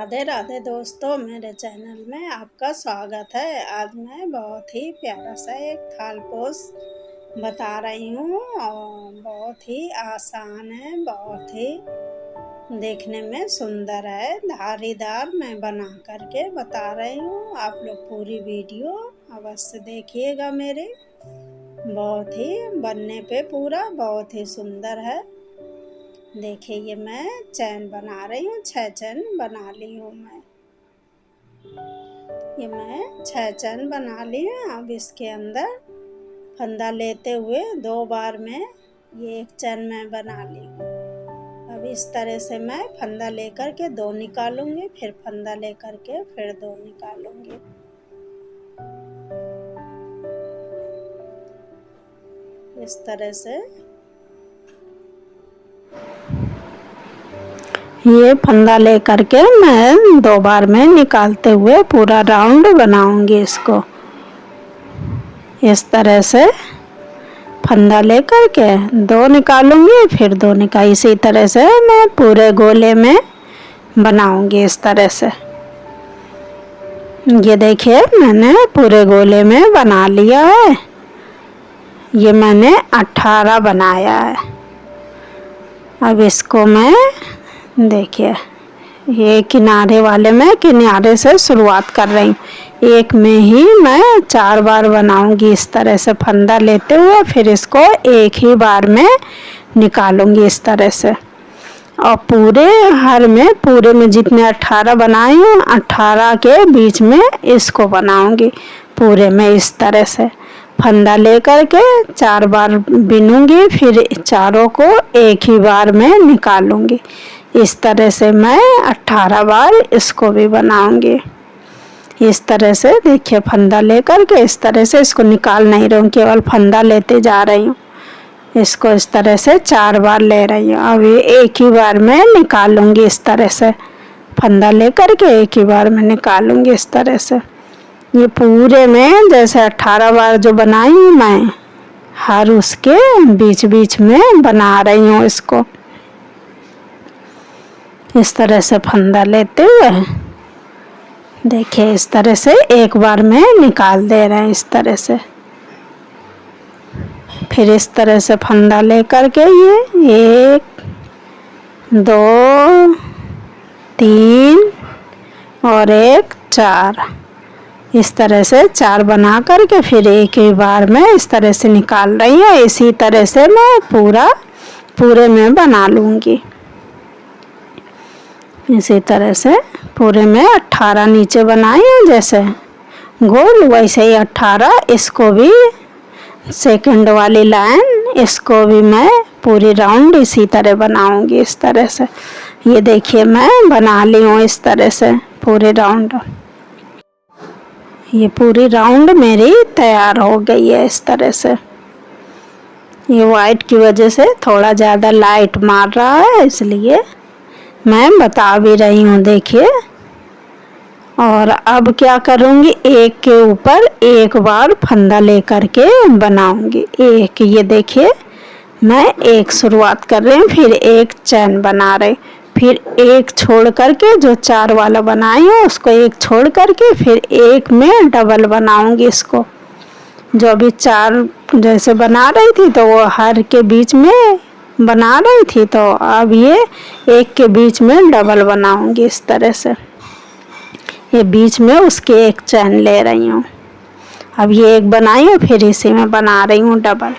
राधे राधे दोस्तों, मेरे चैनल में आपका स्वागत है। आज मैं बहुत ही प्यारा सा एक थालपोश बता रही हूँ और बहुत ही आसान है, बहुत ही देखने में सुंदर है, धारीदार मैं बना करके बता रही हूँ। आप लोग पूरी वीडियो अवश्य देखिएगा मेरे। बहुत ही बनने पे पूरा बहुत ही सुंदर है। देखिए ये मैं चैन बना रही हूँ, 6 चैन बना ली हूँ मैं। ये मैं 6 चैन बना ली हूँ। अब इसके अंदर फंदा लेते हुए 2 बार में ये 1 चैन मैं बना ली हूँ। अब इस तरह से मैं फंदा लेकर के 2 निकालूंगी, फिर फंदा लेकर के फिर 2 निकालूंगी। इस तरह से ये फंदा लेकर के मैं 2 बार में निकालते हुए पूरा राउंड बनाऊंगी इसको। इस तरह से फंदा लेकर के 2 निकालूंगी, फिर 2 निकाल, इसी तरह से मैं पूरे गोले में बनाऊंगी इस तरह से। ये देखिए मैंने पूरे गोले में बना लिया है। ये मैंने 18 बनाया है। अब इसको मैं देखिए ये किनारे वाले में किनारे से शुरुआत कर रही हूँ। एक में ही मैं 4 बार बनाऊंगी इस तरह से फंदा लेते हुए, फिर इसको एक ही बार में निकालूंगी इस तरह से। और पूरे में जितने 18 बनाई हूँ 18 के बीच में इसको बनाऊंगी पूरे में इस तरह से। फंदा लेकर के 4 बार बिनूंगी, फिर चारों को एक ही बार में निकालूंगी। इस तरह से मैं 18 बार इसको भी बनाऊंगी। इस तरह से देखिए फंदा लेकर के इस तरह से इसको निकाल नहीं रही हूँ, केवल फंदा लेते जा रही हूँ। इसको इस तरह से 4 बार ले रही हूँ। अब ये एक ही बार में निकालूंगी इस तरह से। फंदा लेकर के एक ही बार में निकालूंगी इस तरह से। ये पूरे में जैसे 18 बार जो बनाई हूँ मैं, हर उसके बीच बीच में बना रही हूँ इसको। इस तरह से फंदा लेते हुए देखिए इस तरह से एक बार में निकाल दे रहे हैं इस तरह से। फिर इस तरह से फंदा लेकर के ये 1 2 3 और 1 4 इस तरह से 4 बना करके फिर एक ही बार में इस तरह से निकाल रही हूँ। इसी तरह से मैं पूरे में बना लूँगी। इसी तरह से पूरे में 18 नीचे बनाई हूँ जैसे गोल, वैसे ही 18 इसको भी सेकंड वाली लाइन इसको भी मैं पूरी राउंड इसी तरह बनाऊंगी इस तरह से। ये देखिए मैं बना ली हूँ इस तरह से पूरे राउंड। ये पूरी राउंड मेरी तैयार हो गई है इस तरह से। ये वाइट की वजह से थोड़ा ज़्यादा लाइट मार रहा है, इसलिए मैं बता भी रही हूँ। देखिए और अब क्या करूँगी, एक के ऊपर एक बार फंदा लेकर के बनाऊँगी। एक ये देखिए मैं एक शुरुआत कर रही हूँ, फिर एक चैन बना रही, फिर एक छोड़ करके जो 4 वाला बनाई हूँ उसको एक छोड़ करके फिर एक में डबल बनाऊँगी इसको। जो अभी 4 जैसे बना रही थी तो वो हर के बीच में बना रही थी, तो अब ये एक के बीच में डबल बनाऊंगी इस तरह से। ये बीच में उसके एक चैन ले रही हूँ। अब ये एक बनाई हूँ, फिर इसी में बना रही हूँ डबल।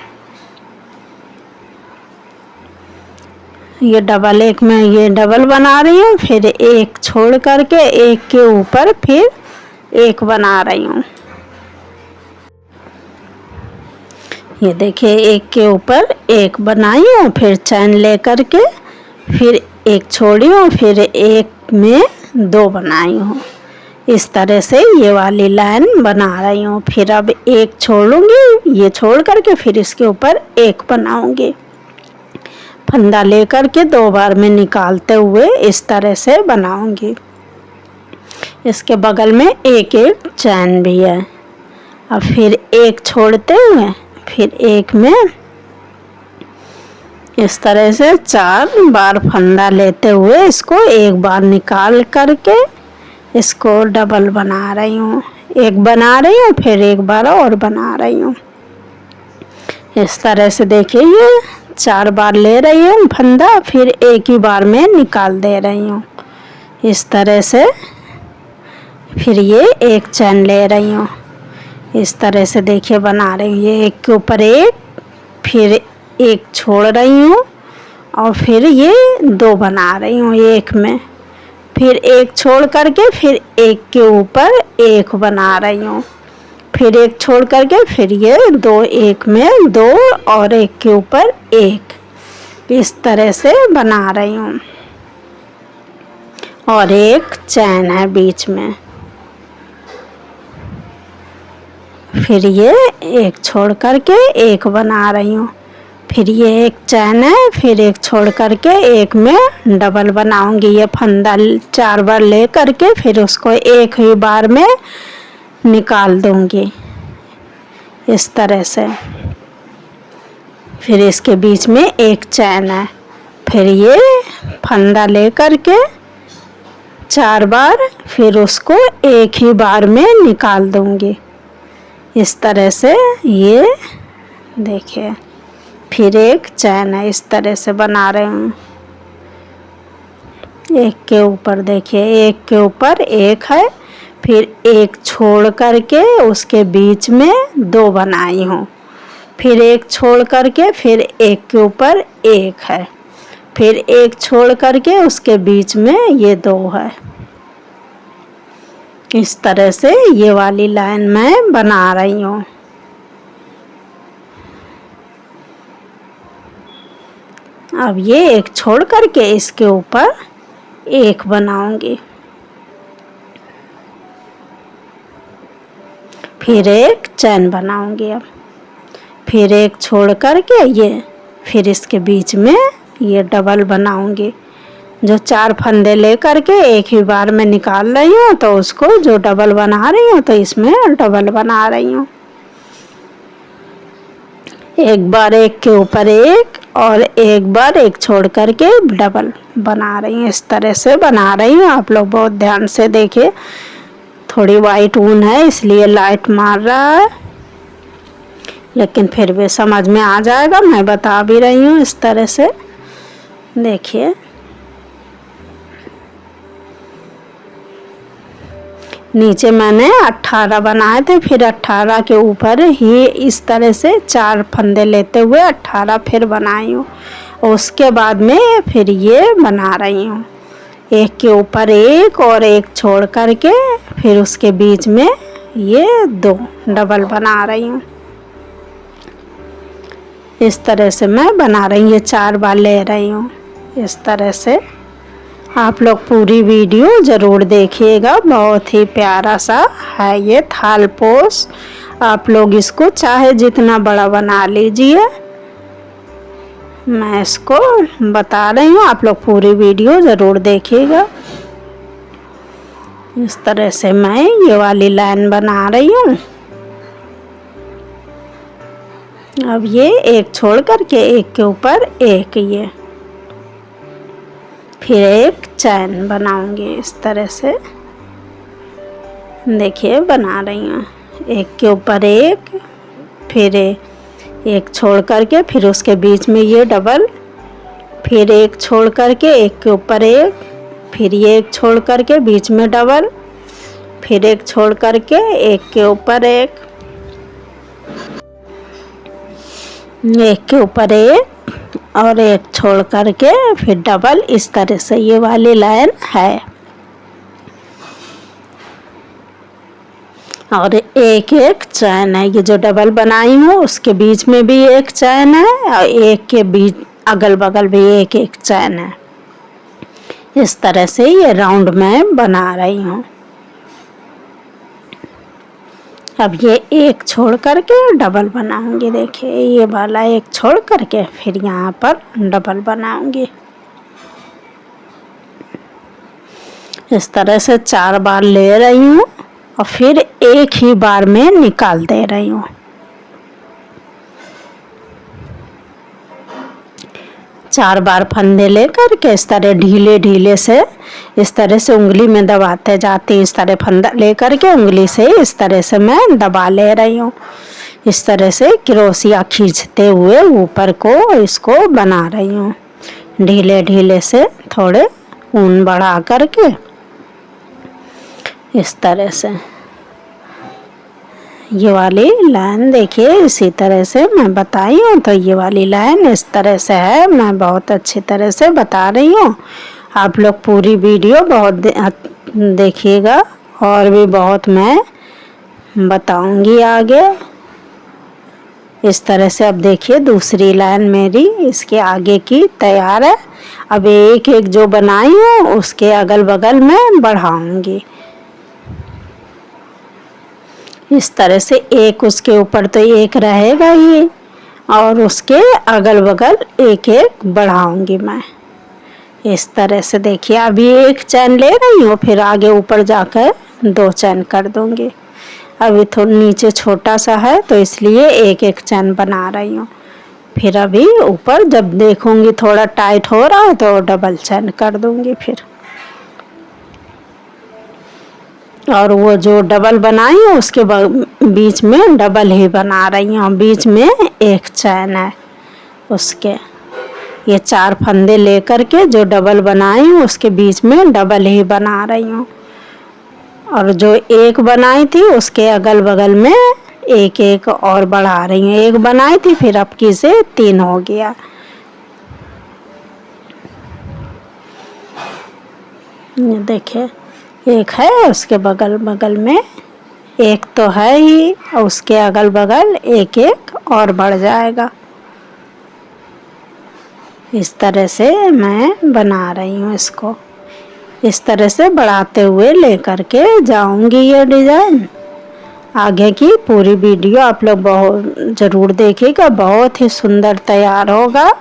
ये डबल एक में ये डबल बना रही हूँ, फिर एक छोड़ करके एक के ऊपर फिर एक बना रही हूँ। ये देखिए एक के ऊपर एक बनाई हूँ, फिर चैन लेकर के फिर एक छोड़ी हूँ, फिर एक में 2 बनाई हूँ। इस तरह से ये वाली लाइन बना रही हूँ। फिर अब एक छोड़ूंगी, ये छोड़ करके फिर इसके ऊपर एक बनाऊंगी। फंदा लेकर के 2 बार में निकालते हुए इस तरह से बनाऊंगी। इसके बगल में एक एक चैन भी है। अब फिर एक छोड़ते हुए फिर एक में इस तरह से 4 बार फंदा लेते हुए इसको एक बार निकाल करके इसको डबल बना रही हूँ। एक बना रही हूँ, फिर एक बार और बना रही हूँ। इस तरह से देखिए ये 4 बार ले रही हूँ फंदा, फिर एक ही बार में निकाल दे रही हूँ। इस तरह से फिर ये एक चैन ले रही हूँ। इस तरह से देखिए बना रही हूँ। ये एक के ऊपर एक, फिर एक छोड़ रही हूँ और फिर ये 2 बना रही हूँ एक में, फिर एक छोड़ करके फिर एक के ऊपर एक बना रही हूँ, फिर एक छोड़ करके फिर ये 2 एक में 2 और एक के ऊपर एक, इस तरह से बना रही हूँ। और एक चैन है बीच में, फिर ये एक छोड़ करके एक बना रही हूँ, फिर ये एक चैन है, फिर एक छोड़ करके एक में डबल बनाऊंगी। ये फंदा 4 बार ले करके फिर उसको एक ही बार में निकाल दूंगी इस तरह से। फिर इसके बीच में एक चैन है, फिर ये फंदा ले करके 4 बार फिर उसको एक ही बार में निकाल दूंगी इस तरह से। ये देखिए फिर एक चैन है, इस तरह से बना रहे हूँ। एक के ऊपर देखिए एक के ऊपर एक है, फिर एक छोड़ करके उसके बीच में 2 बनाई हूँ, फिर एक छोड़ करके फिर एक के ऊपर एक है, फिर एक छोड़ करके उसके बीच में ये 2 है। इस तरह से ये वाली लाइन मैं बना रही हूँ। अब ये एक छोड़ करके इसके ऊपर एक बनाऊंगी, फिर एक चैन बनाऊंगी। अब फिर एक छोड़ करके ये फिर इसके बीच में ये डबल बनाऊंगी। जो 4 फंदे ले करके एक ही बार में निकाल रही हूँ तो उसको जो डबल बना रही हूँ तो इसमें डबल बना रही हूँ। एक बार एक के ऊपर एक और एक बार एक छोड़ करके डबल बना रही हूँ। इस तरह से बना रही हूँ। आप लोग बहुत ध्यान से देखिए। थोड़ी वाइट ऊन है इसलिए लाइट मार रहा है, लेकिन फिर भी समझ में आ जाएगा। मैं बता भी रही हूँ इस तरह से देखिए। नीचे मैंने 18 बनाए थे, फिर 18 के ऊपर ही इस तरह से 4 फंदे लेते हुए 18 फिर बनाई हूँ। उसके बाद में फिर ये बना रही हूँ एक के ऊपर एक और एक छोड़ करके फिर उसके बीच में ये 2 डबल बना रही हूँ। इस तरह से मैं बना रही हूँ। ये 4 बार ले रही हूँ इस तरह से। आप लोग पूरी वीडियो ज़रूर देखिएगा। बहुत ही प्यारा सा है ये थालपोश। आप लोग इसको चाहे जितना बड़ा बना लीजिए, मैं इसको बता रही हूँ। आप लोग पूरी वीडियो ज़रूर देखिएगा। इस तरह से मैं ये वाली लाइन बना रही हूँ। अब ये एक छोड़ करके एक के ऊपर एक, ये फिर एक चैन बनाऊंगी इस तरह से देखिए बना रही हूँ। एक के ऊपर एक, फिर एक छोड़ करके फिर उसके बीच में ये डबल, फिर एक छोड़ करके एक के ऊपर एक, फिर ये एक छोड़ करके बीच में डबल, फिर एक छोड़ करके एक के ऊपर एक के ऊपर एक और एक छोड़ करके फिर डबल। इस तरह से ये वाली लाइन है। और एक एक चैन है। ये जो डबल बनाई हूँ उसके बीच में भी एक चैन है और एक के बीच अगल बगल भी एक एक चैन है। इस तरह से ये राउंड में बना रही हूँ। अब ये एक छोड़ करके डबल बनाऊंगी। देखिए ये वाला एक छोड़ करके फिर यहाँ पर डबल बनाऊंगी। इस तरह से 4 बार ले रही हूँ और फिर एक ही बार में निकाल दे रही हूँ। 4 बार फंदे लेकर के इस तरह ढीले ढीले से इस तरह से उंगली में दबाते जाती, इस तरह फंदा लेकर के उंगली से इस तरह से मैं दबा ले रही हूँ। इस तरह से क्रोशिया खींचते हुए ऊपर को इसको बना रही हूँ, ढीले ढीले से थोड़े ऊन बढ़ा करके इस तरह से। ये वाली लाइन देखिए इसी तरह से मैं बताई हूँ। तो ये वाली लाइन इस तरह से है, मैं बहुत अच्छी तरह से बता रही हूँ। आप लोग पूरी वीडियो बहुत देखिएगा, और भी बहुत मैं बताऊंगी आगे। इस तरह से अब देखिए दूसरी लाइन मेरी इसके आगे की तैयार है। अब एक एक जो बनाई हूँ उसके अगल बगल में बढ़ाऊंगी इस तरह से। एक उसके ऊपर तो एक रहेगा ही, और उसके अगल बगल एक एक बढ़ाऊंगी मैं इस तरह से। देखिए अभी एक चैन ले रही हूँ, फिर आगे ऊपर जाकर 2 चैन कर दूंगी। अभी थोड़ा नीचे छोटा सा है तो इसलिए एक एक चैन बना रही हूँ। फिर अभी ऊपर जब देखूंगी थोड़ा टाइट हो रहा है तो डबल चैन कर दूंगी फिर। और वो जो डबल बनाई हूँ उसके बीच में डबल ही बना रही हूँ, बीच में एक चैन है उसके। ये 4 फंदे लेकर के जो डबल बनाई हूँ उसके बीच में डबल ही बना रही हूँ, और जो एक बनाई थी उसके अगल बगल में एक एक और बढ़ा रही हूँ। एक बनाई थी फिर अब की से 3 हो गया। ये देखिए एक है उसके बगल बगल में एक तो है ही, और उसके अगल बगल एक एक और बढ़ जाएगा। इस तरह से मैं बना रही हूँ इसको। इस तरह से बढ़ाते हुए लेकर के जाऊंगी ये डिज़ाइन। आगे की पूरी वीडियो आप लोग बहुत ज़रूर देखिएगा, बहुत ही सुंदर तैयार होगा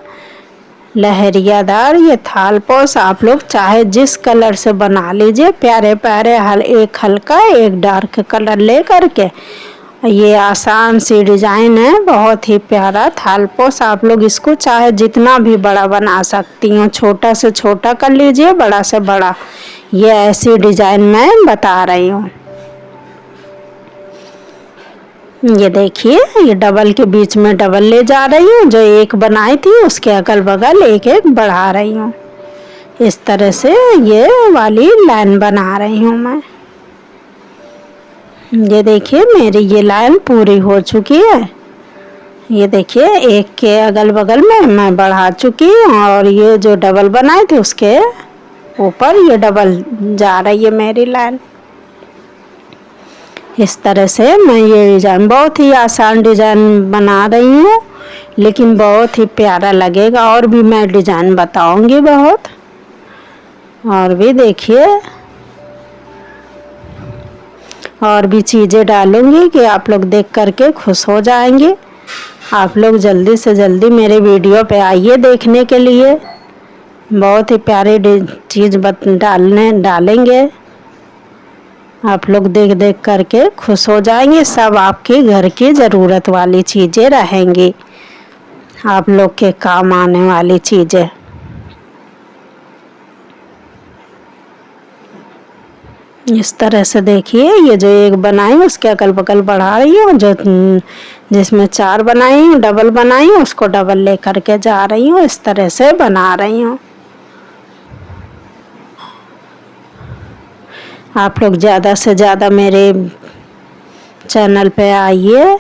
लहरियादार ये थालपोश। आप लोग चाहे जिस कलर से बना लीजिए, प्यारे प्यारे एक हल्का एक डार्क कलर ले करके। ये आसान सी डिज़ाइन है, बहुत ही प्यारा थालपोश। आप लोग इसको चाहे जितना भी बड़ा बना सकती हो, छोटा से छोटा कर लीजिए, बड़ा से बड़ा। ये ऐसी डिज़ाइन मैं बता रही हूँ। ये देखिए ये डबल के बीच में डबल ले जा रही हूँ, जो एक बनाई थी उसके अगल बगल एक एक बढ़ा रही हूँ। इस तरह से ये वाली लाइन बना रही हूँ मैं। ये देखिए मेरी ये लाइन पूरी हो चुकी है। ये देखिए एक के अगल बगल में मैं बढ़ा चुकी हूँ, और ये जो डबल बनाए थे उसके ऊपर ये डबल जा रही है मेरी लाइन। इस तरह से मैं ये डिज़ाइन बहुत ही आसान डिज़ाइन बना रही हूँ, लेकिन बहुत ही प्यारा लगेगा। और भी मैं डिज़ाइन बताऊंगी बहुत, और भी देखिए और भी चीज़ें डालूंगी कि आप लोग देख करके खुश हो जाएंगे। आप लोग जल्दी से जल्दी मेरे वीडियो पे आइए देखने के लिए। बहुत ही प्यारे चीज़ डालेंगे, आप लोग देख देख करके खुश हो जाएंगे। सब आपके घर की ज़रूरत वाली चीज़ें रहेंगी, आप लोग के काम आने वाली चीज़ें। इस तरह से देखिए ये जो एक बनाई उसके अगल बगल बढ़ा रही हूँ, जो जिसमें 4 बनाई हूँ डबल बनाई हूँ उसको डबल ले करके जा रही हूँ। इस तरह से बना रही हूँ। आप लोग ज़्यादा से ज़्यादा मेरे चैनल पे आइए,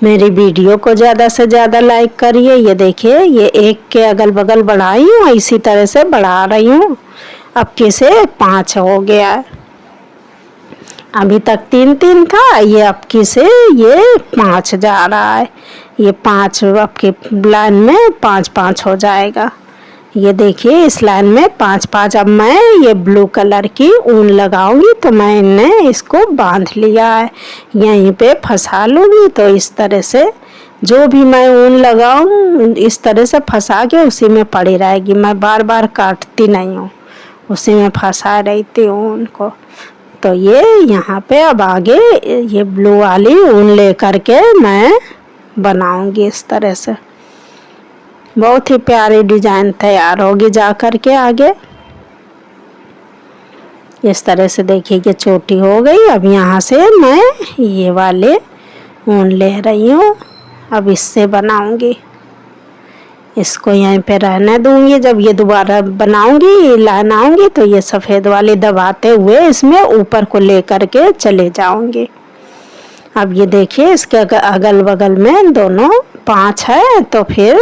मेरी वीडियो को ज़्यादा से ज़्यादा लाइक करिए। ये देखिए ये एक के अगल बगल बढ़ाई हूँ, इसी तरह से बढ़ा रही हूँ। अब किसे 5 हो गया, अभी तक 3-3 था, ये अब किसे ये 5 जा रहा है। ये 5 आपके लाइन में 5-5 हो जाएगा। ये देखिए इस लाइन में 5-5। अब मैं ये ब्लू कलर की ऊन लगाऊंगी, तो मैंने इसको बांध लिया है, यहीं पे फंसा लूँगी। तो इस तरह से जो भी मैं ऊन लगाऊं इस तरह से फंसा के उसी में पड़ी रहेगी, मैं बार बार काटती नहीं हूँ, उसी में फंसा रहती हूँ ऊन को। तो ये यहाँ पे अब आगे ये ब्लू वाली ऊन ले करके मैं बनाऊंगी इस तरह से। बहुत ही प्यारी डिजाइन तैयार होगी जा कर के आगे। इस तरह से देखिए कि चोटी हो गई। अब यहाँ से मैं ये वाले ऊन ले रही हूँ, अब इससे बनाऊंगी। इसको यहीं पे रहने दूंगी। जब ये दोबारा बनाऊंगी लाइन आऊंगी तो ये सफ़ेद वाली दबाते हुए इसमें ऊपर को लेकर के चले जाऊंगी। अब ये देखिए इसके अगल बगल में दोनों 5 है तो फिर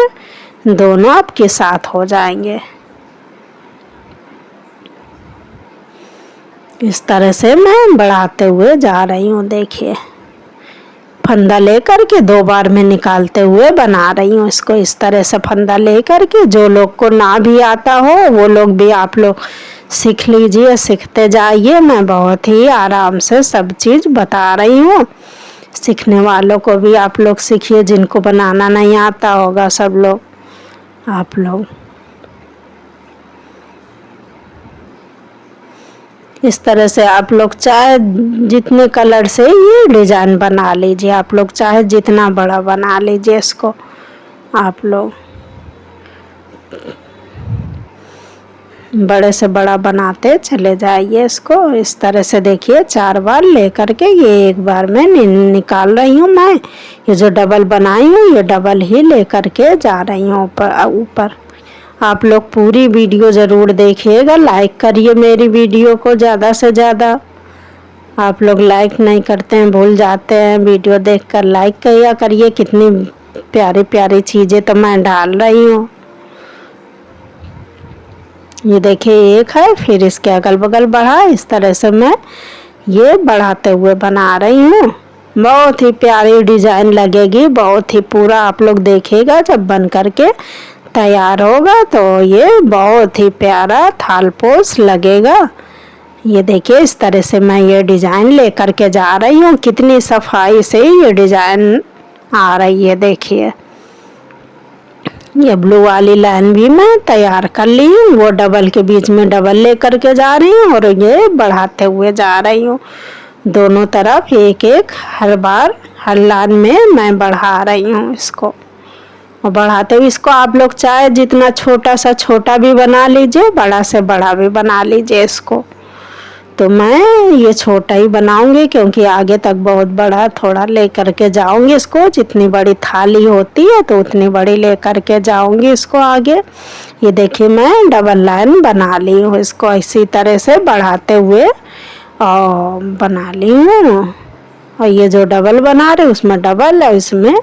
दोनों आपके साथ हो जाएंगे। इस तरह से मैं बढ़ाते हुए जा रही हूँ। देखिए फंदा लेकर के 2 बार में निकालते हुए बना रही हूँ इसको। इस तरह से फंदा लेकर के, जो लोग को ना भी आता हो वो लोग भी आप लोग सीख लीजिए, सीखते जाइए। मैं बहुत ही आराम से सब चीज़ बता रही हूँ। सीखने वालों को भी आप लोग सीखिए, जिनको बनाना नहीं आता होगा सब लोग आप लोग। इस तरह से आप लोग चाहे जितने कलर से ये डिज़ाइन बना लीजिए, आप लोग चाहे जितना बड़ा बना लीजिए इसको। आप लोग बड़े से बड़ा बनाते चले जाइए इसको। इस तरह से देखिए 4 बार लेकर के ये 1 बार में निकाल रही हूँ मैं। ये जो डबल बनाई हूँ ये डबल ही लेकर के जा रही हूँ ऊपर। आप लोग पूरी वीडियो ज़रूर देखिएगा, लाइक करिए मेरी वीडियो को ज़्यादा से ज़्यादा। आप लोग लाइक नहीं करते हैं, भूल जाते हैं। वीडियो देखकर लाइक किया करिए। कितनी प्यारी प्यारी चीज़ें तो मैं डाल रही हूँ। ये देखिए 1 है, फिर इसके अगल बगल बढ़ा। इस तरह से मैं ये बढ़ाते हुए बना रही हूँ। बहुत ही प्यारी डिज़ाइन लगेगी, बहुत ही पूरा आप लोग देखिएगा। जब बन करके तैयार होगा तो ये बहुत ही प्यारा थालपोश लगेगा। ये देखिए इस तरह से मैं ये डिज़ाइन लेकर के जा रही हूँ। कितनी सफाई से ये डिज़ाइन आ रही है। देखिए ये ब्लू वाली लाइन भी मैं तैयार कर ली हूँ, वो डबल के बीच में डबल लेकर के जा रही हूँ और ये बढ़ाते हुए जा रही हूँ। दोनों तरफ 1-1 हर बार हर लाइन में मैं बढ़ा रही हूँ इसको। और बढ़ाते हुए इसको आप लोग चाहे जितना छोटा सा छोटा भी बना लीजिए, बड़ा से बड़ा भी बना लीजिए इसको। तो मैं ये छोटा ही बनाऊंगी क्योंकि आगे तक बहुत बड़ा थोड़ा लेकर के जाऊंगी इसको। जितनी बड़ी थाली होती है तो उतनी बड़ी लेकर के जाऊंगी इसको आगे। ये देखिए मैं डबल लाइन बना ली हूँ इसको। इसी तरह से बढ़ाते हुए और बना ली हूँ। और ये जो डबल बना रहे उसमें डबल है, इसमें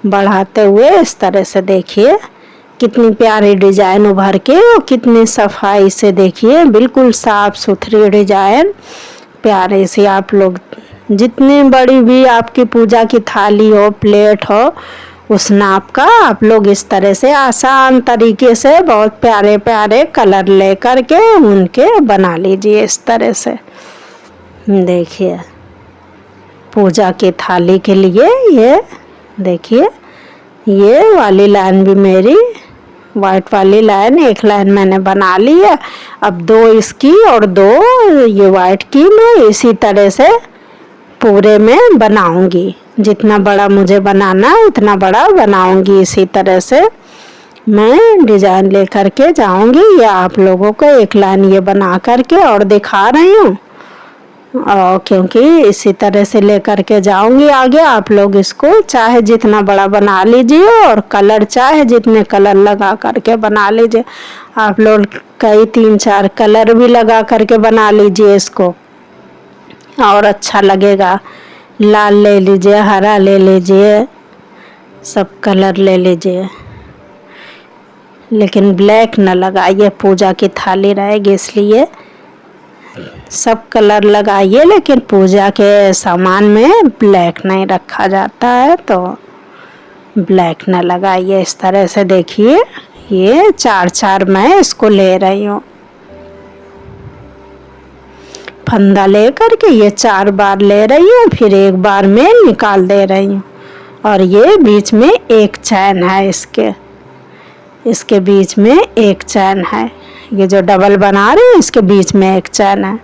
बढ़ाते हुए इस तरह से देखिए कितनी प्यारी डिज़ाइन उभर के और कितनी सफाई से। देखिए बिल्कुल साफ सुथरी डिज़ाइन प्यारे से। आप लोग जितनी बड़ी भी आपकी पूजा की थाली हो, प्लेट हो, उस नाप का आप लोग इस तरह से आसान तरीके से बहुत प्यारे प्यारे कलर ले करके उनके बना लीजिए इस तरह से। देखिए पूजा की थाली के लिए ये देखिए ये वाली लाइन भी मेरी वाइट वाली लाइन 1 लाइन मैंने बना ली है। अब 2 इसकी और 2 ये वाइट की मैं इसी तरह से पूरे में बनाऊंगी। जितना बड़ा मुझे बनाना है उतना बड़ा बनाऊंगी। इसी तरह से मैं डिज़ाइन लेकर के जाऊंगी। ये आप लोगों को 1 लाइन ये बना करके और दिखा रही हूँ। और क्योंकि इसी तरह से लेकर के जाऊंगी आगे। आप लोग इसको चाहे जितना बड़ा बना लीजिए और कलर चाहे जितने कलर लगा करके बना लीजिए। आप लोग कई 3-4 कलर भी लगा करके बना लीजिए इसको और अच्छा लगेगा। लाल ले लीजिए, हरा ले लीजिए, सब कलर ले लीजिए, लेकिन ब्लैक न लगाइए। पूजा की थाली रहेगी इसलिए सब कलर लगाइए, लेकिन पूजा के सामान में ब्लैक नहीं रखा जाता है तो ब्लैक न लगाइए। इस तरह से देखिए ये 4-4 मैं इसको ले रही हूँ। फंदा ले करके ये 4 बार ले रही हूँ, फिर 1 बार में निकाल दे रही हूँ। और ये बीच में 1 चैन है, इसके बीच में 1 चैन है। ये जो डबल बना रही हूँ इसके बीच में 1 चैन है।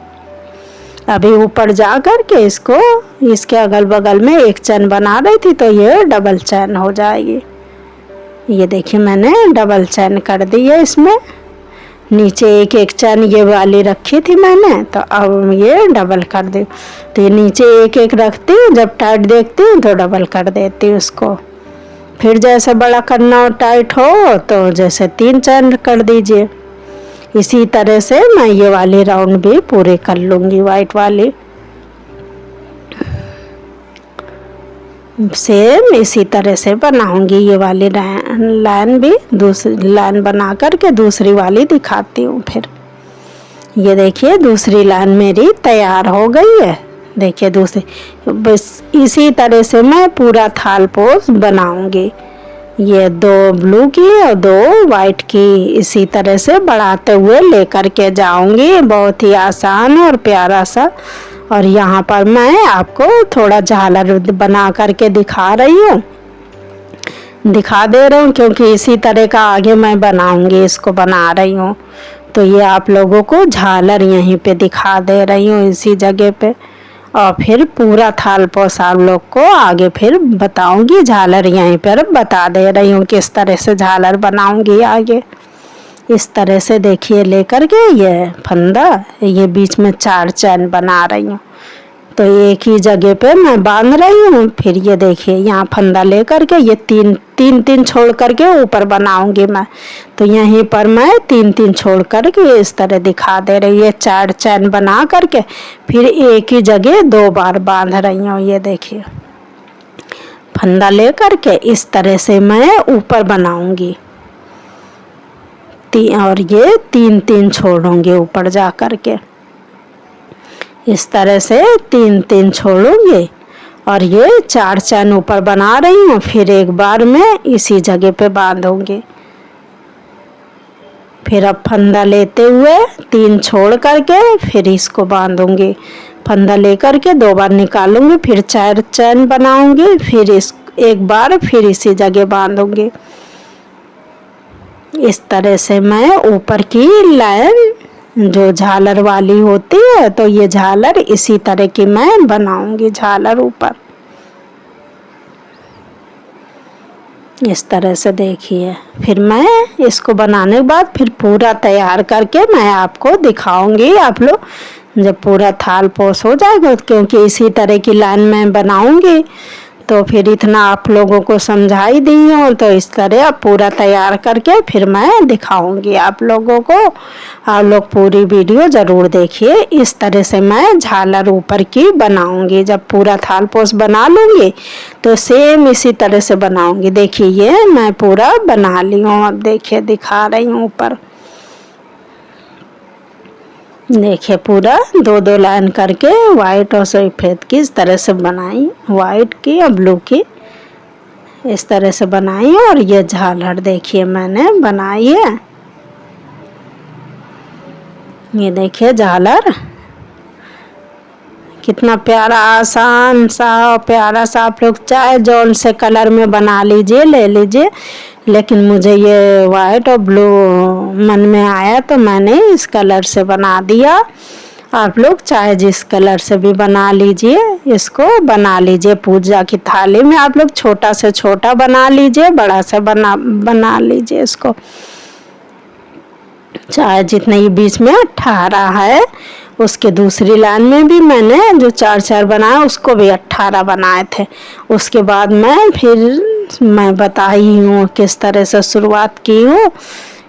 अभी ऊपर जा कर के इसको इसके अगल बगल में 1 चैन बना रही थी तो ये डबल चैन हो जाएगी। ये देखिए मैंने डबल चैन कर दी है इसमें। नीचे एक एक चैन ये वाली रखी थी मैंने, तो अब ये डबल कर दी। तो ये नीचे एक एक रखती हूँ, जब टाइट देखती हूँ तो डबल कर देती हूँ उसको। फिर जैसे बड़ा करना हो टाइट हो तो जैसे 3 चैन कर दीजिए। इसी तरह से मैं ये वाली राउंड भी पूरे कर लूँगी, वाइट वाली। सेम इसी तरह से बनाऊंगी ये वाली लाइन भी। दूसरी लाइन बना करके दूसरी वाली दिखाती हूँ फिर। ये देखिए दूसरी लाइन मेरी तैयार हो गई है। देखिए दूसरी, बस इसी तरह से मैं पूरा थाल पोस बनाऊंगी। ये 2 ब्लू की और 2 वाइट की इसी तरह से बढ़ाते हुए लेकर के जाऊंगी। बहुत ही आसान और प्यारा सा। और यहाँ पर मैं आपको थोड़ा झालर बना करके दिखा रही हूँ, दिखा दे रही हूँ, क्योंकि इसी तरह का आगे मैं बनाऊंगी, इसको बना रही हूँ। तो ये आप लोगों को झालर यहीं पे दिखा दे रही हूँ इसी जगह पे। और फिर पूरा थाल पोस आप लोग को आगे फिर बताऊंगी। झालर यहीं पर बता दे रही हूँ किस तरह से झालर बनाऊंगी आगे। इस तरह से देखिए लेकर के ये फंदा, ये बीच में 4 चैन बना रही हूँ। तो एक ही जगह पे मैं बांध रही हूँ। फिर ये देखिए यहाँ फंदा लेकर के ये 3 छोड़ करके ऊपर बनाऊंगी मैं। तो यहीं पर मैं 3 छोड़ करके इस तरह दिखा दे रही हूँ। ये 4 चैन बना करके फिर एक ही जगह 2 बार बांध रही हूँ। ये देखिए फंदा लेकर के इस तरह से मैं ऊपर बनाऊंगी। और ये 3 छोड़ूंगी ऊपर जा करके। इस तरह से 3 छोड़ूंगी और ये 4 चैन ऊपर बना रही हूँ। फिर एक बार मैं इसी जगह पे बांधूंगी। फिर अब फंदा लेते हुए 3 छोड़ करके फिर इसको बांधूंगी। फंदा लेकर के 2 बार निकालूंगी, फिर 4 चैन बनाऊंगी, फिर इस एक बार फिर इसी जगह बांधूंगी। इस तरह से मैं ऊपर की लाइन जो झालर वाली होती है, तो ये झालर इसी तरह की मैं बनाऊंगी, झालर ऊपर। इस तरह से देखिए। फिर मैं इसको बनाने के बाद फिर पूरा तैयार करके मैं आपको दिखाऊंगी। आप लोग जब पूरा थाल पोस हो जाएगा, क्योंकि इसी तरह की लाइन मैं बनाऊंगी, तो फिर इतना आप लोगों को समझाई दी हूँ। तो इस तरह अब पूरा तैयार करके फिर मैं दिखाऊंगी आप लोगों को। आप लोग पूरी वीडियो ज़रूर देखिए। इस तरह से मैं झालर ऊपर की बनाऊंगी। जब पूरा थाल पोस बना लूँगी तो सेम इसी तरह से बनाऊंगी। देखिए ये मैं पूरा बना ली हूँ। अब देखिए दिखा रही हूँ ऊपर। देखिए पूरा 2 लाइन करके वाइट और सफ़ेद की इस तरह से बनाई, वाइट की और ब्लू की इस तरह से बनाई। और ये झालर देखिए मैंने बनाई है। ये देखिए झालर कितना प्यारा, आसान सा प्यारा सा। आप लोग चाहे जौन से कलर में बना लीजिए, ले लीजिए, लेकिन मुझे ये वाइट और ब्लू मन में आया तो मैंने इस कलर से बना दिया। आप लोग चाहे जिस कलर से भी बना लीजिए, इसको बना लीजिए पूजा की थाली में। आप लोग छोटा से छोटा बना लीजिए, बड़ा से बना लीजिए इसको। चाहे जितने ये बीच में 18 है, उसके दूसरी लाइन में भी मैंने जो 4 बनाया उसको भी 18 बनाए थे। उसके बाद मैं बताई हूँ किस तरह से शुरुआत की हूँ।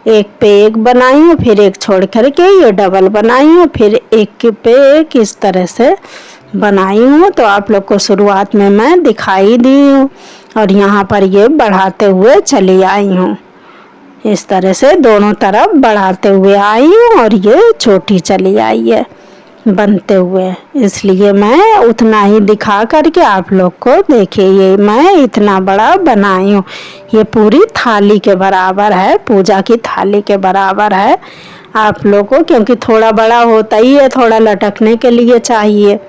एक पे एक बनाई हूँ, फिर एक छोड़ करके ये डबल बनाई हूँ, फिर एक पे एक इस तरह से बनाई हूँ। तो आप लोग को शुरुआत में मैं दिखाई दी हूँ और यहाँ पर ये बढ़ाते हुए चली आई हूँ। इस तरह से दोनों तरफ बढ़ाते हुए आई हूँ और ये छोटी चली आई है बनते हुए। इसलिए मैं उतना ही दिखा करके आप लोग को देखिए, ये मैं इतना बड़ा बनाई हूँ। ये पूरी थाली के बराबर है, पूजा की थाली के बराबर है आप लोगों को, क्योंकि थोड़ा बड़ा होता ही है, थोड़ा लटकने के लिए चाहिए।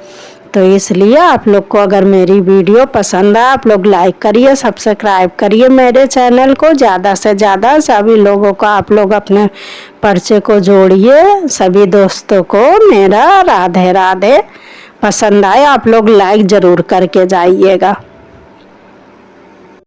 तो इसलिए आप लोग को अगर मेरी वीडियो पसंद आए, आप लोग लाइक करिए, सब्सक्राइब करिए मेरे चैनल को। ज़्यादा से ज़्यादा सभी लोगों को आप लोग अपने परिचय को जोड़िए। सभी दोस्तों को मेरा राधे राधे। पसंद आए आप लोग लाइक ज़रूर करके जाइएगा।